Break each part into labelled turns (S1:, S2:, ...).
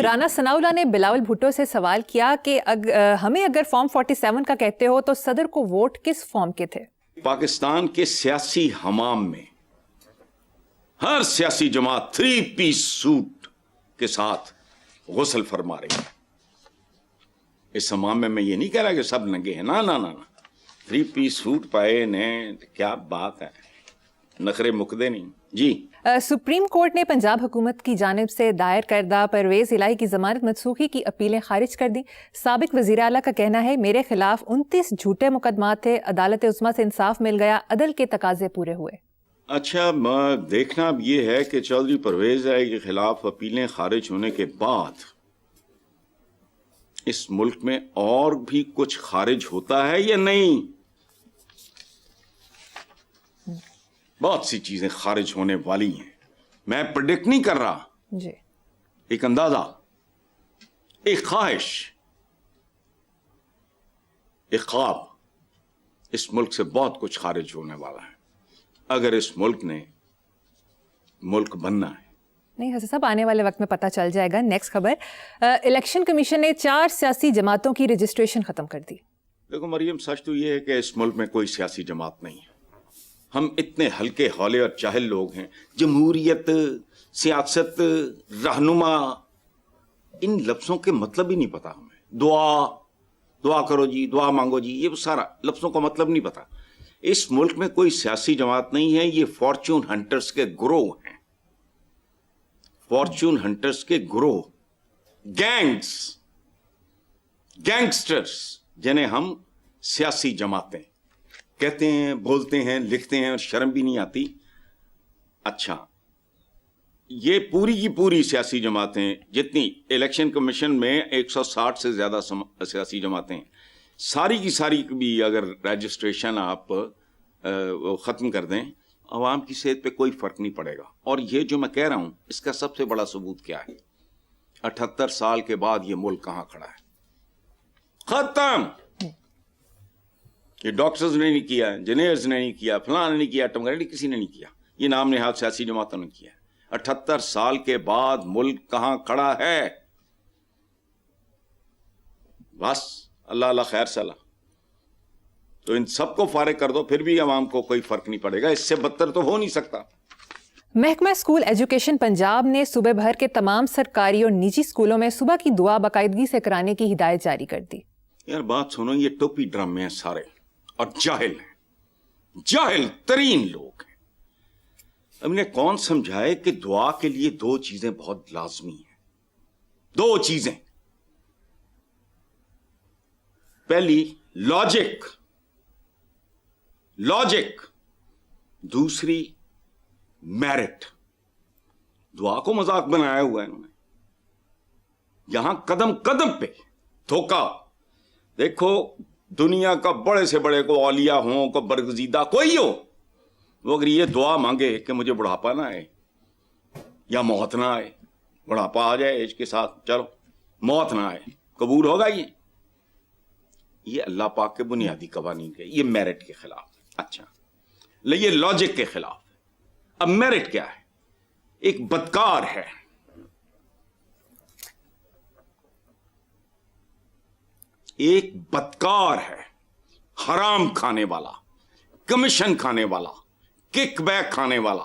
S1: رانا ثناءاللہ نے بلاول بھٹو سے سوال کیا کہ ہمیں اگر فارم 47 کا کہتے ہو تو صدر کو ووٹ کس فارم کے تھے؟
S2: پاکستان کے سیاسی حمام میں ہر سیاسی جماعت 3 پیس سوٹ کے ساتھ غسل فرما رہی ہے. اس حمام میں یہ نہیں کہہ رہا کہ سب ننگے ہیں، نا 3 پیس سوٹ پائے نے، کیا بات ہے، نخرے مکدے نہیں. جی
S1: سپریم کورٹ نے پنجاب حکومت کی جانب سے دائر کردہ پرویز الہی کی ضمانت منسوخی کی اپیلیں خارج کر دی. سابق وزیر اعلیٰ کا کہنا ہے میرے خلاف 29 جھوٹے مقدمات تھے، عدالت عظمیٰ سے انصاف مل گیا، عدل کے تقاضے پورے ہوئے.
S2: اچھا، دیکھنا اب یہ ہے کہ چودھری پرویز الہی کے خلاف اپیلیں خارج ہونے کے بعد اس ملک میں اور بھی کچھ خارج ہوتا ہے یا نہیں. بہت سی چیزیں خارج ہونے والی ہیں، میں پریڈکٹ نہیں کر رہا،
S1: جی
S2: ایک اندازہ، ایک خواہش، ایک خواب. اس ملک سے بہت کچھ خارج ہونے والا ہے اگر اس ملک نے ملک بننا ہے.
S1: نہیں حسن صاحب، آنے والے وقت میں پتہ چل جائے گا. نیکسٹ خبر، الیکشن کمیشن نے 4 سیاسی جماعتوں کی رجسٹریشن ختم کر دی.
S2: دیکھو مریم، سچ تو یہ ہے کہ اس ملک میں کوئی سیاسی جماعت نہیں ہے. ہم اتنے ہلکے ہولے اور جاہل لوگ ہیں. جمہوریت، سیاست، رہنما، ان لفظوں کے مطلب ہی نہیں پتا ہمیں. دعا کرو جی، دعا مانگو جی، یہ سارا لفظوں کا مطلب نہیں پتا. اس ملک میں کوئی سیاسی جماعت نہیں ہے، یہ فارچون ہنٹرز کے گروہ ہیں. فارچون ہنٹرز کے گروہ، گینگسٹرز، جنہیں ہم سیاسی جماعتیں کہتے ہیں، بولتے ہیں، لکھتے ہیں اور شرم بھی نہیں آتی. اچھا، یہ پوری کی پوری سیاسی جماعتیں، جتنی الیکشن کمیشن میں 160 سے زیادہ سیاسی جماعتیں، ساری کی ساری بھی اگر رجسٹریشن آپ ختم کر دیں، عوام کی صحت پہ کوئی فرق نہیں پڑے گا. اور یہ جو میں کہہ رہا ہوں، اس کا سب سے بڑا ثبوت کیا ہے؟ 78 سال کے بعد یہ ملک کہاں کھڑا ہے؟ ختم. یہ ڈاکٹرز نے نہیں کیا، انجینئرز نے نہیں کیا، فلاں نے نہیں کیا، ٹمگری کسی نے نہیں کیا، یہ نام نہاد سیاسی جماعتوں نے کیا. 78 سال کے بعد ملک کہاں کھڑا ہے؟ بس اللہ اللہ خیر صلاح. تو ان سب کو فارغ کر دو، پھر بھی عوام کو کوئی فرق نہیں پڑے گا. اس سے بدتر تو ہو نہیں سکتا.
S1: محکمہ اسکول ایجوکیشن پنجاب نے صوبے بھر کے تمام سرکاری اور نجی اسکولوں میں صبح کی دعا باقاعدگی سے کرانے کی ہدایت جاری کر دی.
S2: یار بات سنو، یہ ٹوپی ڈرامے ہیں سارے، اور جاہل ہیں، جاہل ترین لوگ ہیں. ہم نے کون سمجھائے کہ دعا کے لیے 2 چیزیں بہت لازمی ہیں. 2 چیزیں. پہلی لاجک، دوسری میرٹ. دعا کو مذاق بنایا ہوا ہے انہوں نے. یہاں قدم قدم پہ دھوکہ. دیکھو، دنیا کا بڑے سے بڑے کو اولیاء ہوں، کو برگزیدہ کوئی ہو، وہ اگر یہ دعا مانگے کہ مجھے بڑھاپا نہ آئے یا موت نہ آئے، بڑھاپا آ جائے ایج کے ساتھ، چلو موت نہ آئے، قبول ہوگا؟ یہ اللہ پاک کے بنیادی قوانین کے، یہ میرٹ کے خلاف. اچھا، یہ لاجک کے خلاف. اب میرٹ کیا ہے؟ ایک بدکار ہے، حرام کھانے والا، کمیشن کھانے والا، کک بیک کھانے والا،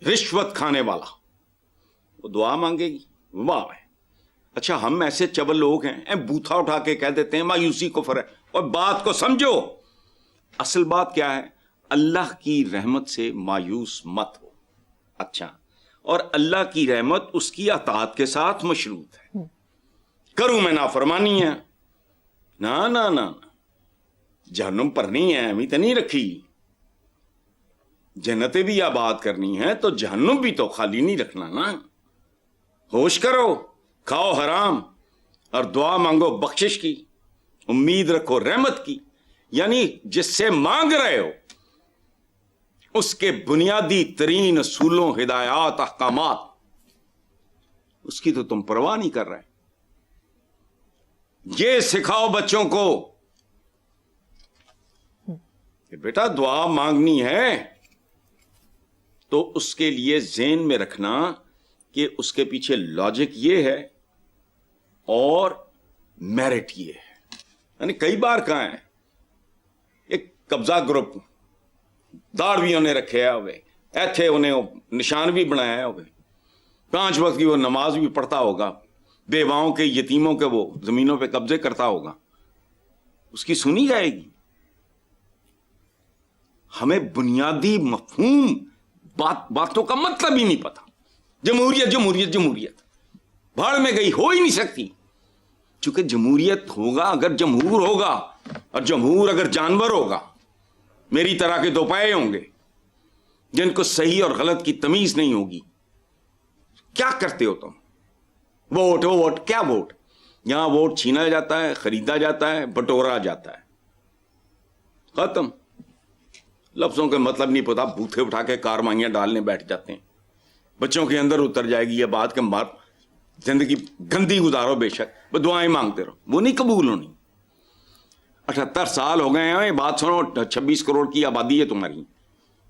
S2: رشوت کھانے والا. وہ دعا مانگے گی، واہ ہے. اچھا، ہم ایسے چبل لوگ ہیں، بوتھا اٹھا کے کہہ دیتے ہیں مایوسی کفر ہے. اور بات کو سمجھو، اصل بات کیا ہے؟ اللہ کی رحمت سے مایوس مت ہو. اچھا، اور اللہ کی رحمت اس کی اطاعت کے ساتھ مشروط ہے. کروں میں نافرمانی ہے، نہ جہنم پر نہیں ہے، ہمیں تو نہیں رکھی. جنتیں بھی آباد کرنی ہے تو جہنم بھی تو خالی نہیں رکھنا نا. ہوش کرو، کھاؤ حرام اور دعا مانگو بخشش کی، امید رکھو رحمت کی. یعنی جس سے مانگ رہے ہو اس کے بنیادی ترین اصولوں، ہدایات، احکامات، اس کی تو تم پرواہ نہیں کر رہے. یہ سکھاؤ بچوں کو کہ بیٹا دعا مانگنی ہے تو اس کے لیے ذہن میں رکھنا کہ اس کے پیچھے لاجک یہ ہے اور میرٹ یہ ہے. یعنی کئی بار کہاں ہے ایک قبضہ گروپ داڑ بھی انہیں رکھے ہوئے ایتھے انہیں نشان بھی بنایا ہوئے 5 وقت کی وہ نماز بھی پڑھتا ہوگا بیواؤں کے یتیموں کے وہ زمینوں پہ قبضے کرتا ہوگا اس کی سنی جائے گی. ہمیں بنیادی مفہوم باتوں کا مطلب ہی نہیں پتا. جمہوریت جمہوریت جمہوریت بھاڑ میں گئی ہو ہی نہیں سکتی چونکہ جمہوریت ہوگا اگر جمہور ہوگا اور جمہور اگر جانور ہوگا میری طرح کے دو پائے ہوں گے جن کو صحیح اور غلط کی تمیز نہیں ہوگی. کیا کرتے ہو تم؟ ووٹ ووٹ کیا ووٹ؟ یہاں ووٹ چھینا جاتا ہے خریدا جاتا ہے بٹورا جاتا ہے ختم. لفظوں کے مطلب نہیں پتا بوتھے اٹھا کے کارمائیاں ڈالنے بیٹھ جاتے ہیں. بچوں کے اندر اتر جائے گی یہ بات کہ مار زندگی گندی گزارو بے شک دعائیں مانگتے رہو وہ نہیں قبول ہونی. 78 سال ہو گئے ہیں یہ بات سنو 26 کروڑ کی آبادی ہے تمہاری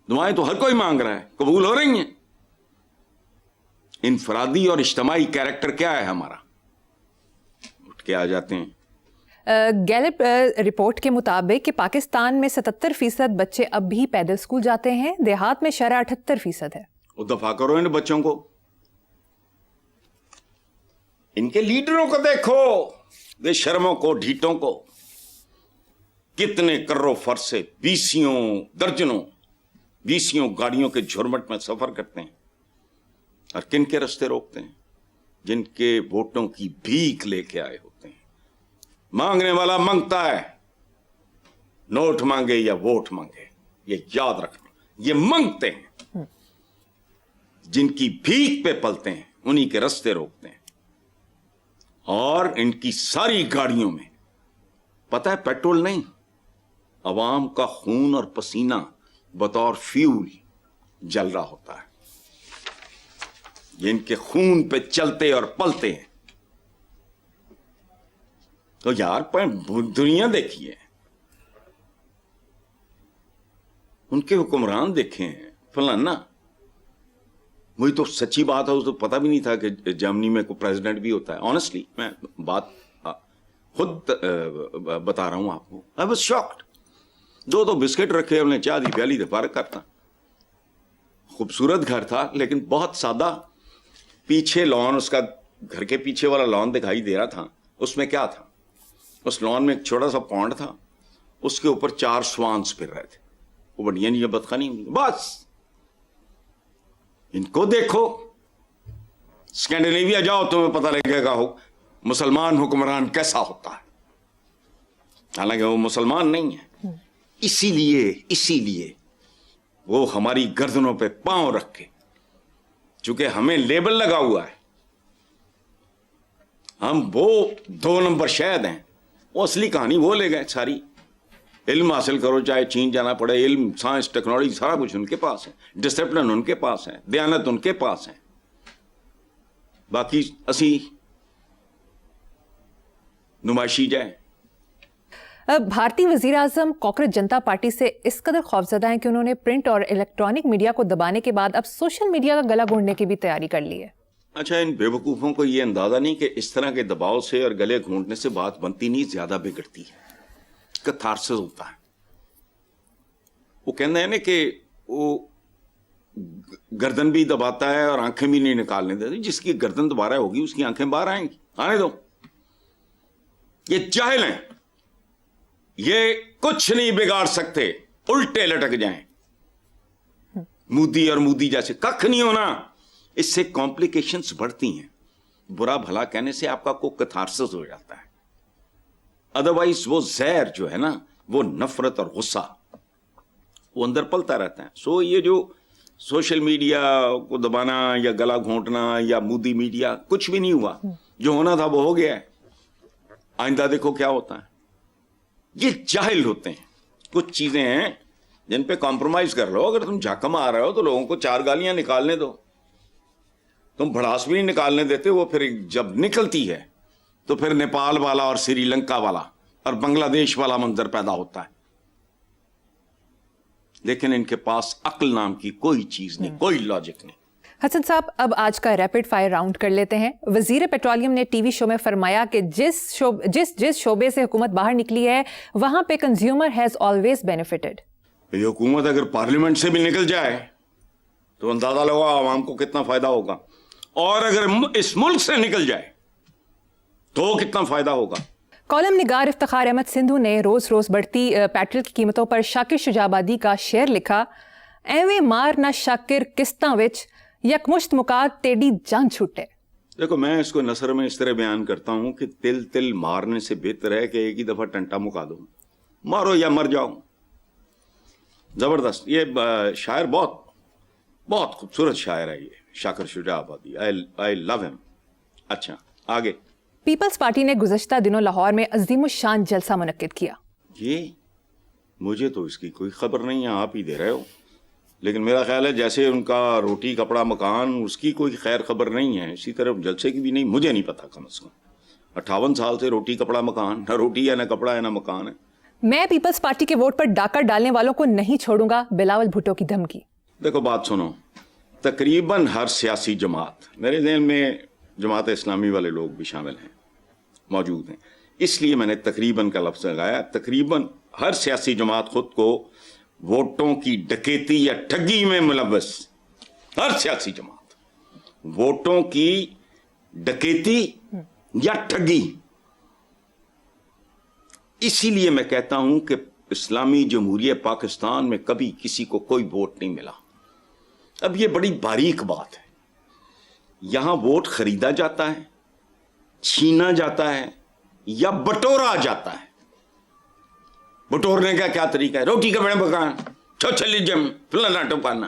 S2: دعائیں تو ہر کوئی مانگ رہا ہے قبول ہو رہی ہیں. انفرادی اور اجتماعی کیریکٹر کیا ہے ہمارا اٹھ کے آ جاتے ہیں.
S1: گیلپ رپورٹ کے مطابق کہ پاکستان میں 77% بچے اب بھی پیدل اسکول جاتے ہیں دیہات میں شرح 78% ہے.
S2: وہ دفاع کرو ان بچوں کو ان کے لیڈروں کو دیکھو بے شرموں کو ڈھیٹوں کو کتنے کرو فر سے 20 درجنوں 20 گاڑیوں کے جھرمٹ میں سفر کرتے ہیں اور کن کے رستے روکتے ہیں جن کے ووٹوں کی بھیک لے کے آئے ہوتے ہیں. مانگنے والا مانگتا ہے نوٹ مانگے یا ووٹ مانگے یہ یاد رکھنا یہ مانگتے ہیں جن کی بھیک پہ پلتے ہیں انہی کے رستے روکتے ہیں. اور ان کی ساری گاڑیوں میں پتہ ہے پیٹرول نہیں عوام کا خون اور پسینہ بطور فیول جل رہا ہوتا ہے. یہ ان کے خون پہ چلتے اور پلتے ہیں. تو یار دنیا دیکھیے ان کے حکمران دیکھے ہیں فلانا وہی تو سچی بات ہے اس تو پتہ بھی نہیں تھا کہ جرمنی میں کوئی پریزیڈنٹ بھی ہوتا ہے. آنیسٹلی میں بات خود بتا رہا ہوں آپ کو. I was shocked. 2 بسکٹ رکھے انہیں چاہ دی پیالی دفعہ کرتا. خوبصورت گھر تھا لیکن بہت سادہ. پیچھے لان اس کا گھر کے پیچھے والا لان دکھائی دے رہا تھا. اس میں کیا تھا اس لان میں ایک چھوٹا سا پونڈ تھا اس کے اوپر 4 سوانس پھر رہے تھے. وہ بڑھیا نہیں بدخانی بس. ان کو دیکھو اسکینڈینیویا جاؤ تمہیں پتہ لگے گا مسلمان حکمران کیسا ہوتا ہے حالانکہ وہ مسلمان نہیں ہے. اسی لیے وہ ہماری گردنوں پہ پاؤں رکھ کے چونکہ ہمیں لیبل لگا ہوا ہے ہم وہ 2 نمبر شہد ہیں. وہ اصلی کہانی وہ لے گئے ساری. علم حاصل کرو چاہے چین جانا پڑے علم سائنس ٹیکنالوجی سارا کچھ ان کے پاس ہے. ڈسپلن ان کے پاس ہے دیانت ان کے پاس ہے. باقی اسی نمائشی جائیں.
S1: بھارتی وزیر اعظم کاکروچ جنتا پارٹی سے اس قدر خوفزدہ ہیں کہ انہوں نے پرنٹ اور الیکٹرانک میڈیا کو دبانے کے بعد اب سوشل میڈیا کا گلا گھونٹنے کی بھی تیاری کر لی ہے.
S2: اچھا ان بے وقوفوں کو یہ اندازہ نہیں کہ اس طرح کے دباؤ سے اور گلے گھونٹنے سے بات بنتی نہیں زیادہ بگڑتی ہے. کتھارسس ہوتا ہے. وہ کہتے ہیں نا کہ وہ گردن بھی دباتا ہے اور آنکھیں بھی نہیں نکالنے دیتے. جس کی گردن دوبارہ ہوگی اس کی آنکھیں باہر آئیں گی. آنے دو. یہ جاہل ہیں یہ کچھ نہیں بگاڑ سکتے الٹے لٹک جائیں. مودی اور مودی جیسے ککھ نہیں ہونا. اس سے کمپلیکیشنز بڑھتی ہیں. برا بھلا کہنے سے آپ کا کوئی کتھارسس ہو جاتا ہے. ادروائز وہ زہر جو ہے نا وہ نفرت اور غصہ وہ اندر پلتا رہتا ہے. سو یہ جو سوشل میڈیا کو دبانا یا گلا گھونٹنا یا مودی میڈیا کچھ بھی نہیں ہوا. جو ہونا تھا وہ ہو گیا ہے. آئندہ دیکھو کیا ہوتا ہے. یہ جاہل ہوتے ہیں. کچھ چیزیں ہیں جن پہ کمپرومائز کر لو. اگر تم جھاکم آ رہے ہو تو لوگوں کو 4 گالیاں نکالنے دو. تم بھڑاس بھی نہیں نکالنے دیتے. وہ پھر جب نکلتی ہے تو پھر نیپال والا اور سری لنکا والا اور بنگلہ دیش والا منظر پیدا ہوتا ہے. لیکن ان کے پاس عقل نام کی کوئی چیز نہیں کوئی لاجک نہیں.
S1: حسن صاحب اب آج کا ریپڈ فائر راؤنڈ کر لیتے ہیں. وزیر پیٹرولیم نے ٹی وی شو میں فرمایا کہ جس شعبے سے حکومت باہر نکلی ہے وہاں پہ کنزیومر ہیز آلویز بینیفٹڈ.
S2: یہ حکومت اگر پارلیمنٹ سے بھی نکل جائے تو اندازہ لگا عوام کو کتنا فائدہ ہوگا, اور اگر اس ملک سے نکل جائے تو کتنا فائدہ ہوگا.
S1: کالم نگار افتخار احمد سندھو نے روز روز بڑھتی پیٹرول کی قیمتوں پر شاکر شجاع آبادی کا شعر لکھا. ایویں مار نہ شاکر قسطاں وچ یکمشت مکا تیڑی جان چھوٹے.
S2: دیکھو میں اس کو نثر میں اس طرح بیان کرتا ہوں کہ تل تل مارنے سے بہتر ہے کہ ایک ہی دفعہ ٹنٹا مکا دو, مارو یا مر جاؤ. زبردست. یہ شاعر بہت بہت خوبصورت شاعر ہے یہ شاکر شجاع آبادی. آئی لو ہم. اچھا آگے.
S1: پیپلز پارٹی نے گزشتہ دنوں لاہور میں عظیم الشان جلسہ منعقد کیا.
S2: یہ مجھے تو اس کی کوئی خبر نہیں ہے, آپ ہی دے رہے ہو, لیکن میرا خیال ہے جیسے ان کا روٹی کپڑا مکان اس کی کوئی خیر خبر نہیں ہے, اسی طرح جلسے کی بھی نہیں. مجھے نہیں پتا, کم از کم 58 سال سے روٹی کپڑا مکان, نہ روٹی ہے نہ کپڑا ہے نہ مکان ہے. میں
S1: پیپلز پارٹی کے ووٹ پر ڈاکہ ڈالنے والوں کو نہیں چھوڑوں گا, بلاول بھٹو کی دھمکی.
S2: دیکھو بات سنو, تقریباً ہر سیاسی جماعت, میرے ذہن میں جماعت اسلامی والے لوگ بھی شامل ہیں, موجود ہیں, اس لیے میں نے تقریباً کا لفظ لگایا. تقریباً ہر سیاسی جماعت خود کو ووٹوں کی ڈکیتی یا ٹھگی میں ملوث, ہر سیاسی جماعت ووٹوں کی ڈکیتی یا ٹھگی. اسی لیے میں کہتا ہوں کہ اسلامی جمہوریہ پاکستان میں کبھی کسی کو کوئی ووٹ نہیں ملا. اب یہ بڑی باریک بات ہے, یہاں ووٹ خریدا جاتا ہے, چھینا جاتا ہے یا بٹورا جاتا ہے. بٹورنے کا کیا طریقہ ہے؟ روٹی کا بڑے پکان چھلی جم فلانا ٹپانا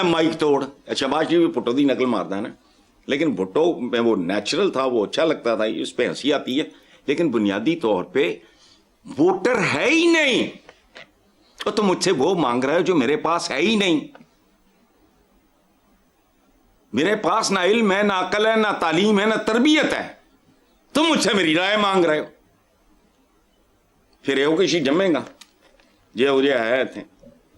S2: مائک توڑ. اچھا باشی بھی پٹو دی نقل مارتا ہے نا, لیکن بھٹو میں وہ نیچرل تھا, وہ اچھا لگتا تھا, اس پہ ہنسی آتی ہے, لیکن بنیادی طور پہ ووٹر ہے ہی نہیں. تو مجھ سے وہ مانگ رہا ہے جو میرے پاس ہے ہی نہیں. میرے پاس نہ علم ہے, نہ عقل ہے, نہ تعلیم ہے, نہ تربیت ہے. تم مجھ سے میری رائے مانگ رہے ہو. پھر یہ کسی جمے گا یہ مجھے آئے تھے